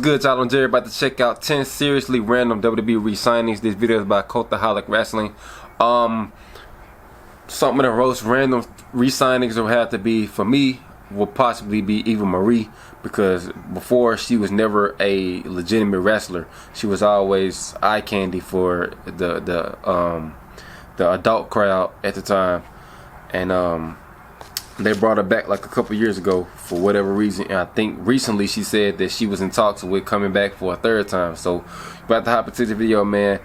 good, y'all? I'm Jerry, about to check out 10 seriously random WWE re-signings. This video is by Cultaholic Wrestling. Some of the most random re-signings will have to be, for me, will possibly be Eva Marie, because before she was never a legitimate wrestler. She was always eye candy for the adult crowd at the time, and they brought her back like a couple years ago for whatever reason. And I think recently she said that she was in talks with coming back for a third time. So about to hop into the video, man,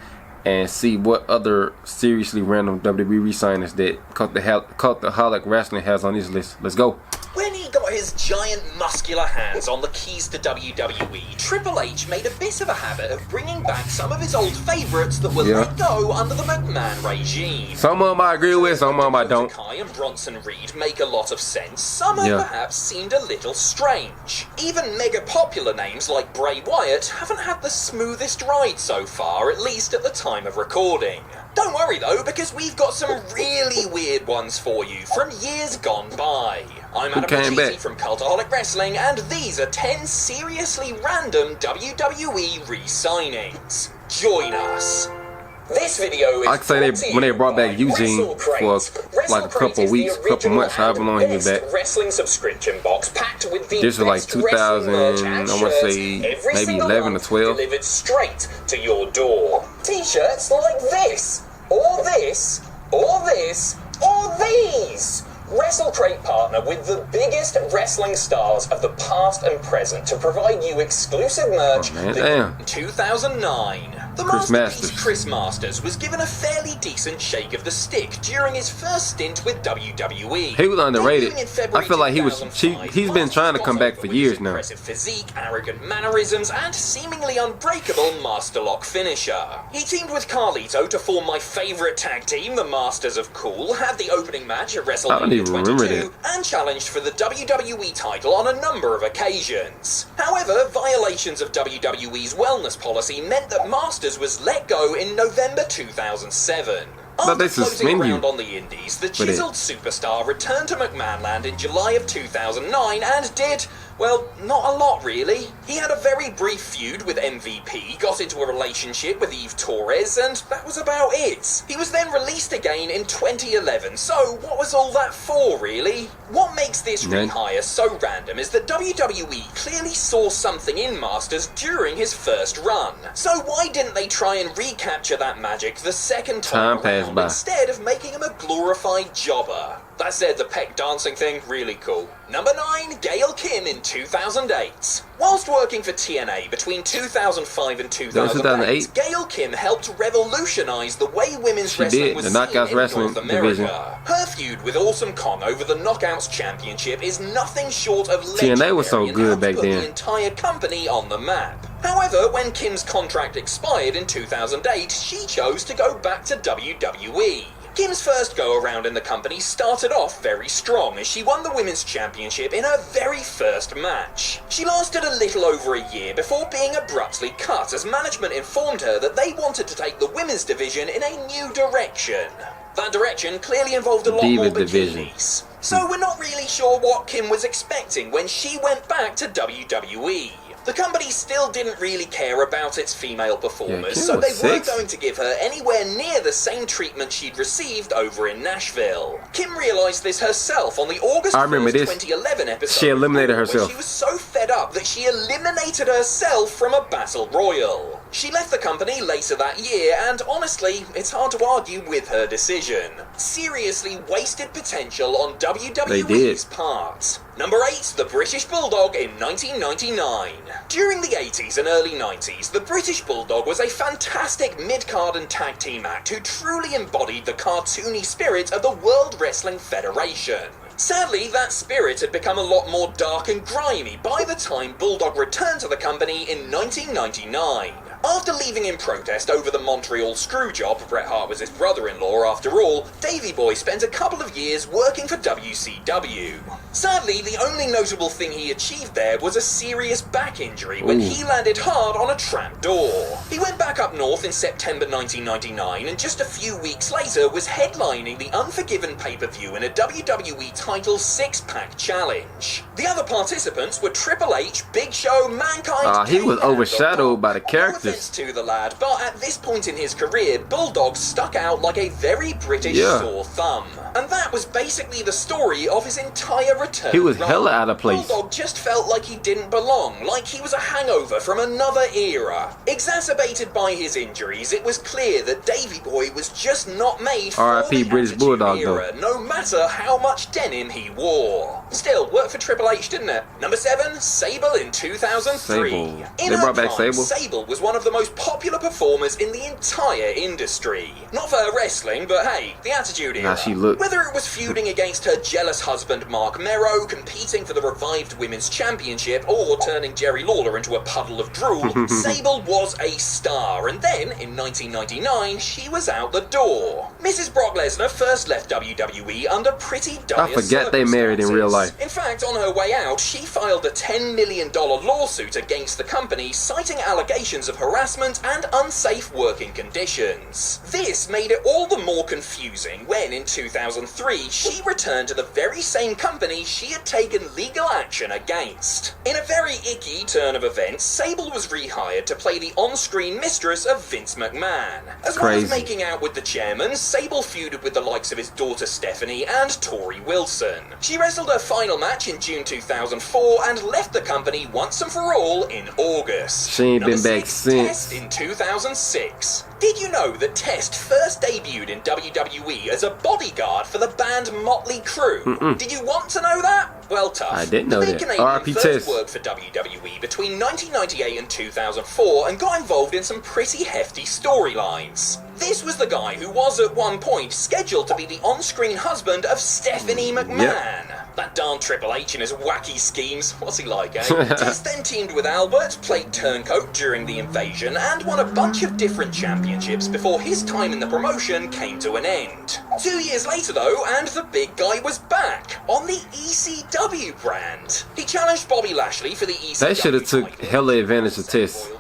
and see what other seriously random WWE re-signings that Cultaholic Wrestling has on his list. Let's go. When he got his giant muscular hands on the keys to WWE, Triple H made a bit of a habit of bringing back some of his old favourites that were let go under the McMahon regime. Some of them I agree with, some of them I don't. Kai and Bronson Reed make a lot of sense. Some have perhaps seemed a little strange. Even mega popular names like Bray Wyatt haven't had the smoothest ride so far, at least at the time of recording. Don't worry though, because we've got some really weird ones for you from years gone by. I'm Adam Cheesy from Cultaholic Wrestling, and these are 10 seriously random WWE re-signings. Join us. This video is I could say when they brought back Eugene for like a couple weeks, couple months, however long he was back. Wrestling subscription box packed with the this was like 2000, I want to say maybe 11 or 12. Delivered straight to your door. T-shirts like this, or this, or this, or these. WrestleCrate partner with the biggest wrestling stars of the past and present to provide you exclusive merch. In 2009, the masterpiece Chris Masters was given a fairly decent shake of the stick during his first stint with WWE. He was underrated. I feel like he's been trying to come back for years now. Impressive physique, arrogant mannerisms, and seemingly unbreakable master lock finisher. He teamed with Carlito to form my favourite tag team, the Masters of Cool, had the opening match at WrestleMania 22, and challenged for the WWE title on a number of occasions. However, violations of WWE's wellness policy meant that Masters was let go in November 2007. After closing around on the indies, the chiseled superstar returned to McMahonland in July of 2009 and did, well, not a lot really. He had a very brief feud with MVP, got into a relationship with Eve Torres, and that was about it. He was then released again in 2011, so what was all that for, really? What makes this rehire so random is that WWE clearly saw something in Masters during his first run. So why didn't they try and recapture that magic the second time around, instead of making him a glorified jobber? That said, the peck dancing thing, really cool. Number 9, Gail Kim in 2008. Whilst working for TNA between 2005 and 2008, Gail Kim helped revolutionise the way women's wrestling was seen in North America. Her feud with Awesome Kong over the Knockouts Championship is nothing short of legendary. TNA was so good back then. The entire company on the map. However, when Kim's contract expired in 2008, she chose to go back to WWE. Kim's first go-around in the company started off very strong as she won the Women's Championship in her very first match. She lasted a little over a year before being abruptly cut as management informed her that they wanted to take the women's division in a new direction. That direction clearly involved a lot more bikinis. So we're not really sure what Kim was expecting when she went back to WWE. The company still didn't really care about its female performers, so they weren't going to give her anywhere near the same treatment she'd received over in Nashville. Kim realised this herself on the August 1st, 2011 episode. She eliminated herself. She was so fed up that she eliminated herself from a battle royal. She left the company later that year, and honestly, it's hard to argue with her decision. Seriously wasted potential on WWE's part. Number 8, the British Bulldog in 1999. During the 80s and early 90s, the British Bulldog was a fantastic mid-card and tag team act who truly embodied the cartoony spirit of the World Wrestling Federation. Sadly, that spirit had become a lot more dark and grimy by the time Bulldog returned to the company in 1999. After leaving in protest over the Montreal screw job, Bret Hart was his brother-in-law after all, Davey Boy spent a couple of years working for WCW. Sadly, the only notable thing he achieved there was a serious back injury when he landed hard on a trap door. He went back up north in September 1999 and just a few weeks later was headlining the Unforgiven pay-per-view in a WWE title six-pack challenge. The other participants were Triple H, Big Show, Mankind. He was overshadowed by the characters. No offense to the lad, but at this point in his career, Bulldog stuck out like a very British sore thumb. And that was basically the story of his entire return. He was hella out of place. Bulldog just felt like he didn't belong, like he was a hangover from another era. Exacerbated by his injuries, it was clear that Davey Boy was just not made for R.I.P. the British Attitude Bulldog, era, no matter how much denim he wore. Still, worked for Triple H, didn't it? Number 7, Sable in 2003. Sable. In They her brought back prime, Sable? Sable was one of the most popular performers in the entire industry. Not for her wrestling, but hey, the Attitude Era. How she looked. Whether it was feuding against her jealous husband Mark Merrow, competing for the revived Women's Championship, or turning Jerry Lawler into a puddle of drool, Sable was a star, and then, in 1999, she was out the door. Mrs. Brock Lesnar first left WWE under pretty dire I forget they married in real life. In fact, on her way out, she filed a $10 million lawsuit against the company, citing allegations of harassment and unsafe working conditions. This made it all the more confusing when, in 2003, she returned to the very same company she had taken legal action against. In a very icky turn of events, Sable was rehired to play the on-screen mistress of Vince McMahon. As well as making out with the chairman, Sable feuded with the likes of his daughter Stephanie and Tori Wilson. She wrestled her final match in June 2004 and left the company once and for all in August. She ain't Number been back 6, since. Test in 2006. Did you know that Test first debuted in WWE as a bodyguard for the band Motley Crue? Did you want to know that? Well, tough. I didn't know the big that. Canadian R.I.P. first Test. worked for WWE between 1998 and 2004 and got involved in some pretty hefty storylines. This was the guy who was at one point scheduled to be the on-screen husband of Stephanie McMahon. That darn Triple H and his wacky schemes. What's he like, eh? Test then teamed with Albert, played Turncoat during the Invasion, and won a bunch of different championships before his time in the promotion came to an end. 2 years later, though, and the big guy was back on the ECW brand. He challenged Bobby Lashley for the ECW They should have took title. hella advantage of Test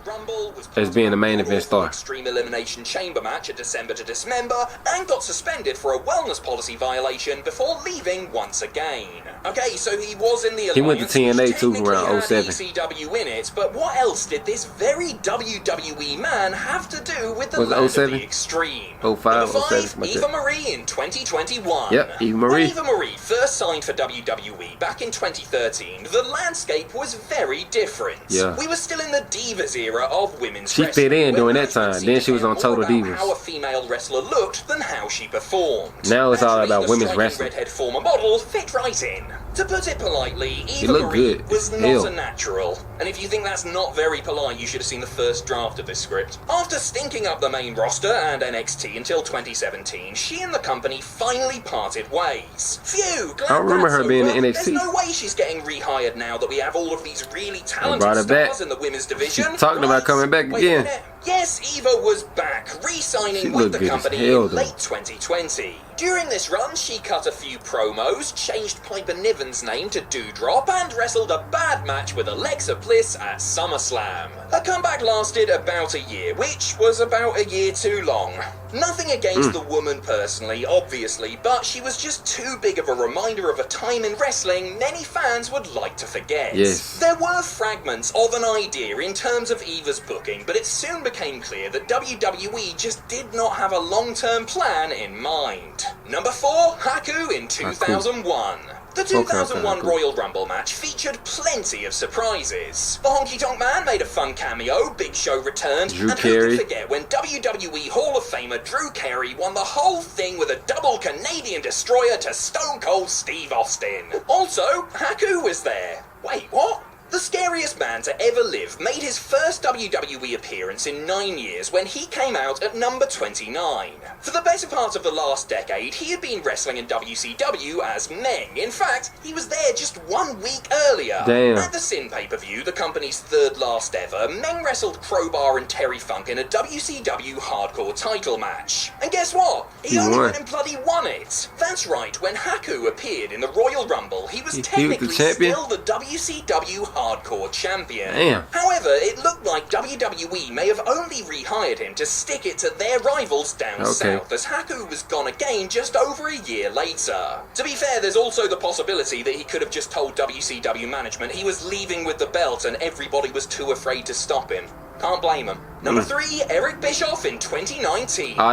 as being the main event star. Extreme Elimination Chamber match at December to Dismember, and got suspended for a wellness policy violation before leaving once again. Okay, so he was in the Alliance. He went to TNA too technically around had 07. ECW in it, but what else did this very WWE man have to do with the Was it land of 07? the extreme? 05, Number 5, 07, like Eva that. Marie in 2021. Yep, Eva When Marie. Eva Marie first signed for WWE back in 2013, the landscape was very different. Yeah. We were still in the Divas era of women's She wrestling, fit in where during that management time. seemed Then to she was care on more Total about Divas. how a female wrestler looked than how she performed. Now it's all Naturally, about the women's striking wrestling. redhead former model fit right in. To put it politely, Eva looked Marie good was as not hell. a natural. And if you think that's not very polite, you should have seen the first draft of this script. After stinking up the main roster and NXT until 2017, she and the company finally parted ways. Phew, glad I remember that's her being over. in There's NXT. no way she's getting rehired now that we have all of these really talented brought her back. stars in the women's division. She talking about coming back Wait a again. minute. Yes, Eva was back, She re-signing with looked the good as company hell, in though. late 2020. During this run, she cut a few promos, changed Piper Niven's name to Doudrop, and wrestled a bad match with Alexa Bliss at SummerSlam. Her comeback lasted about a year, which was about a year too long. Nothing against the woman personally, obviously, but she was just too big of a reminder of a time in wrestling many fans would like to forget. Yes. There were fragments of an idea in terms of Eva's booking, but it soon became clear that WWE just did not have a long-term plan in mind. Number 4, Haku in 2001. The 2001 Royal Rumble match featured plenty of surprises. The Honky Tonk Man made a fun cameo, Big Show returned, Drew and Carey. who could forget when WWE Hall of Famer Drew Carey won the whole thing with a double Canadian Destroyer to Stone Cold Steve Austin. Also, Haku was there. Wait, what? The scariest man to ever live made his first WWE appearance in 9 years when he came out at number 29. For the better part of the last decade, he had been wrestling in WCW as Meng. In fact, he was there just 1 week earlier. Damn. At the Sin pay-per-view, the company's third last ever, Meng wrestled Crowbar and Terry Funk in a WCW hardcore title match. And guess what? He only went and bloody won it. That's right, when Haku appeared in the Royal Rumble, he was technically still the WCW hardcore champion. Damn. However, it looked like WWE may have only rehired him to stick it to their rivals down south, as Haku was gone again just over a year later. To be fair, there's also the possibility that he could have just told WCW management he was leaving with the belt and everybody was too afraid to stop him. Can't blame him. Number 3, Eric Bischoff in 2019. I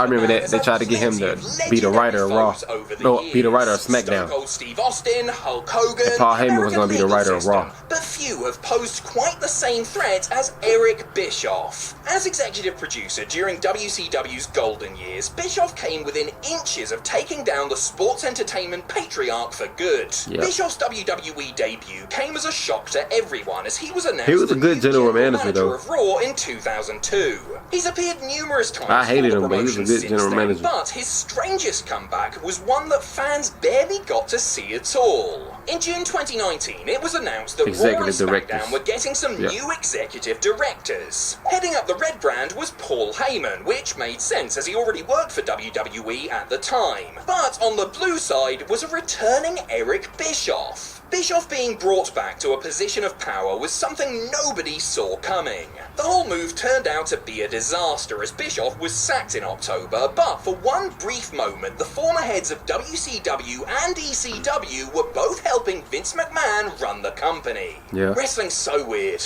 remember that. They tried to get him to be the writer of Raw. No, be the writer of SmackDown. Stone Cold Steve Austin, Hulk Hogan, and Paul Heyman was going to be the writer of Raw. But few have posed quite the same threat as Eric Bischoff. As executive producer during WCW's golden years, Bischoff came within inches of taking down the sports entertainment patriarch for good. Yep. Bischoff's WWE debut came as a shock to everyone as he was announced he was a good general manager though. Of Raw in 2002. He's appeared numerous times. I hated him, but he was a good general manager. But his strangest comeback was one that fans barely got to see at all. In June 2019, it was announced that Raw and SmackDown were getting some new executive directors. Heading up the red brand was Paul Heyman, which made sense as he already worked for WWE at the time. But on the blue side was a returning Eric Bischoff. Bischoff being brought back to a position of power was something nobody saw coming. The whole move turned out to be a disaster as Bischoff was sacked in October, but for one brief moment, the former heads of WCW and ECW were both helping Vince McMahon run the company. Yeah. Wrestling's so weird.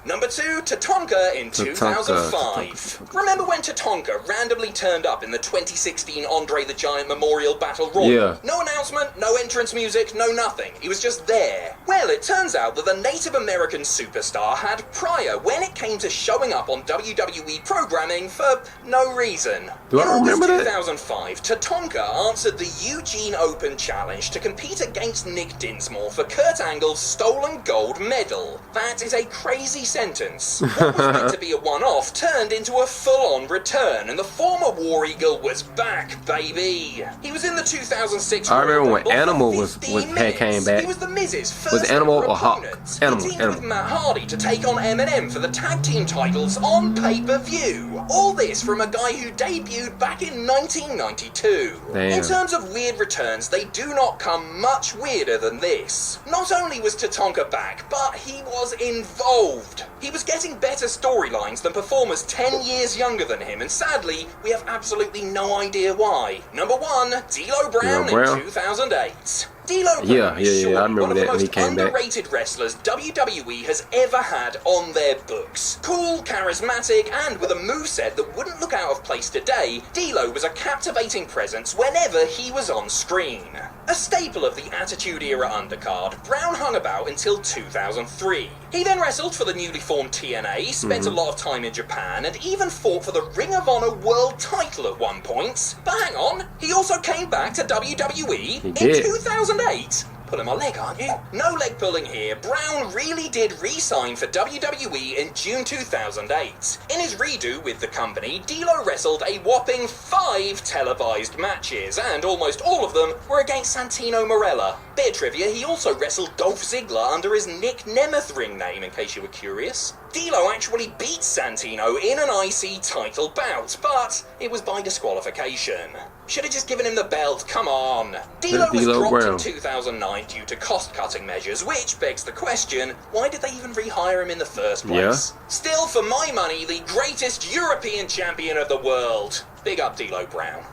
Number 2, Tatanka in 2005. Remember when Tatanka randomly turned up in the 2016 Andre the Giant Memorial Battle Royal? Yeah. No announcement, no entrance music, no nothing. He was just there. Well, it turns out that the Native American superstar had prior when it came to showing up on WWE programming for no reason. Do I remember that? In August 2005, Tatanka answered the Eugene Open Challenge to compete against Nick Dinsmore for Kurt Angle's stolen gold medal. That is a crazy sentence. What was meant to be a one-off turned into a full-on return, and the former War Eagle was back, baby. He was in the 2006. I remember when Animal came back. He was the Miz's first was Animal or Hawk? Animal. He teamed with Matt Hardy to take on Eminem for the tag team titles on pay-per-view. All this from a guy who debuted back in 1992. Damn. In terms of weird returns, they do not come much weirder than this. Not only was Tatanka back, but he was involved. He was getting better storylines than performers 10 years younger than him, and sadly, we have absolutely no idea why. Number 1, D'Lo Brown in 2008. D'Lo Brown is surely one of the most underrated wrestlers WWE has ever had on their books. Cool, charismatic, and with a moveset that wouldn't look out of place today, D'Lo was a captivating presence whenever he was on screen. A staple of the Attitude Era undercard, Brown hung about until 2003. He then wrestled for the newly formed TNA, spent a lot of time in Japan, and even fought for the Ring of Honor World title at one point. But hang on, he also came back to WWE in 2008. Pulling my leg, aren't you? No leg pulling here. Brown really did re-sign for WWE in June 2008. In his redo with the company, D'Lo wrestled a whopping 5 televised matches, and almost all of them were against Santino Marella. Bit of trivia, he also wrestled Dolph Ziggler under his Nick Nemeth ring name, in case you were curious. D'Lo actually beat Santino in an IC title bout, but it was by disqualification. Should have just given him the belt, come on. D'Lo was dropped in 2009 due to cost-cutting measures, which begs the question, why did they even rehire him in the first place? Still, for my money, the greatest European champion of the world. Big up D'Lo Brown.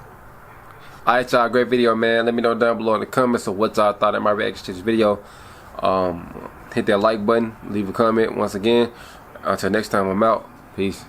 Alright, y'all, great video, man. Let me know down below in the comments of what y'all thought of my reaction to this video. Hit that like button, leave a comment once again. Until next time, I'm out. Peace.